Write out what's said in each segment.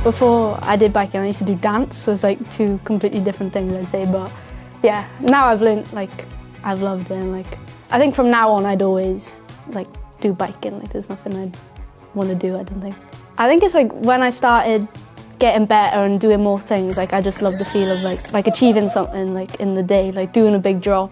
Before I did biking, I used to do dance, so it's like two completely different things, I'd say. But yeah, now I've learned, like, I've loved it. And, like, I think from now on, I'd always like do biking. Like, there's nothing I'd want to do, I don't think. I think it's like when I started getting better and doing more things, like I just love the feel of like achieving something like in the day, like doing a big drop.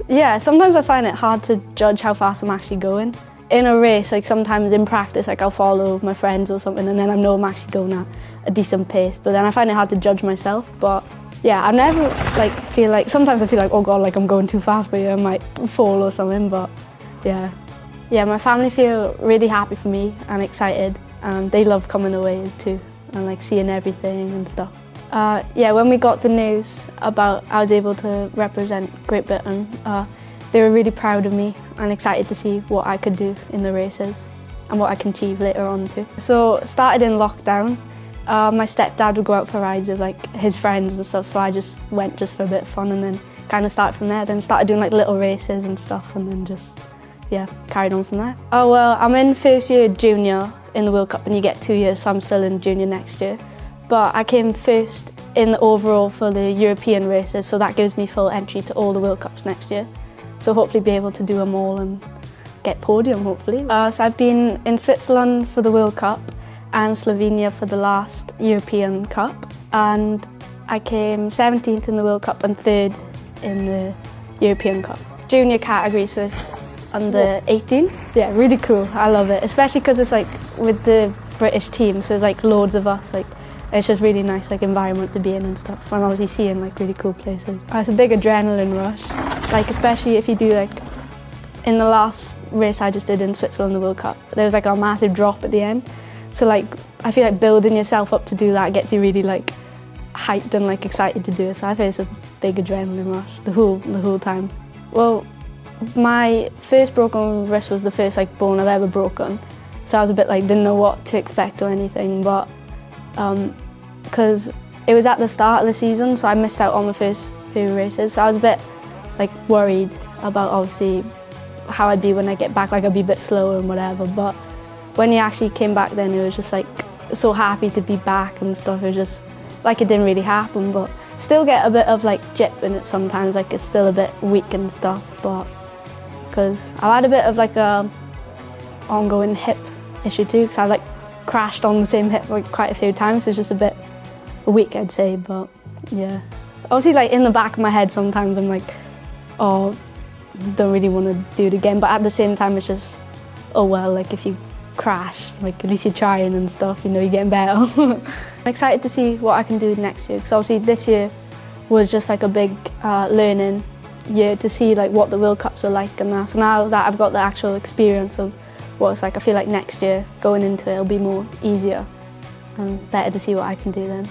Yeah, sometimes I find it hard to judge how fast I'm actually going. In a race, like sometimes in practice, like I'll follow my friends or something and then I know I'm actually going at a decent pace, but then I find it hard to judge myself. But yeah, I never like feel like, sometimes I feel like, oh God, like I'm going too fast, but yeah, I might fall or something, but yeah. Yeah, my family feel really happy for me and excited, and they love coming away too and like seeing everything and stuff. Yeah, when we got the news about I was able to represent Great Britain, they were really proud of me and excited to see what I could do in the races and what I can achieve later on too. So started in lockdown. My stepdad would go out for rides with like his friends and stuff, so I just went just for a bit of fun and then kind of started from there. Then started doing like little races and stuff and then just, yeah, carried on from there. Oh well, I'm in first year junior in the World Cup and you get 2 years, so I'm still in junior next year. But I came first in the overall for the European races, so that gives me full entry to all the World Cups next year. So hopefully be able to do them all and get podium, hopefully. So I've been in Switzerland for the World Cup and Slovenia for the last European Cup. And I came 17th in the World Cup and 3rd in the European Cup. Junior category, so it's under 18. Yeah, really cool, I love it. Especially because it's like with the British team, so there's like loads of us. Like, it's just really nice like environment to be in and stuff. I'm obviously seeing like really cool places. It's a big adrenaline rush, like especially if you do like, in the last race I just did in Switzerland, the World Cup, there was like a massive drop at the end. So like, I feel like building yourself up to do that gets you really like hyped and like excited to do it. So I feel it's a big adrenaline rush the whole time. Well, my first broken wrist was the first like bone I've ever broken. So I was a bit like, didn't know what to expect or anything, but because it was at the start of the season, so I missed out on the first few races. So I was a bit like worried about obviously how I'd be when I get back, like I'd be a bit slower and whatever. But when he actually came back then, it was just like so happy to be back and stuff. It was just like it didn't really happen, but still get a bit of like jip in it sometimes, like it's still a bit weak and stuff, but because I've had a bit of like a ongoing hip issue too, because I like crashed on the same hip like quite a few times, so it's just a bit weak, I'd say, but yeah. Obviously like in the back of my head sometimes I'm like, oh, don't really want to do it again, but at the same time it's just, oh well, like if you crash, like at least you're trying and stuff, you know, you're getting better. I'm excited to see what I can do next year, because obviously this year was just like a big learning year to see like what the World Cups are like and that. So now that I've got the actual experience of what it's like, I feel like next year going into it will be more easier and better to see what I can do then.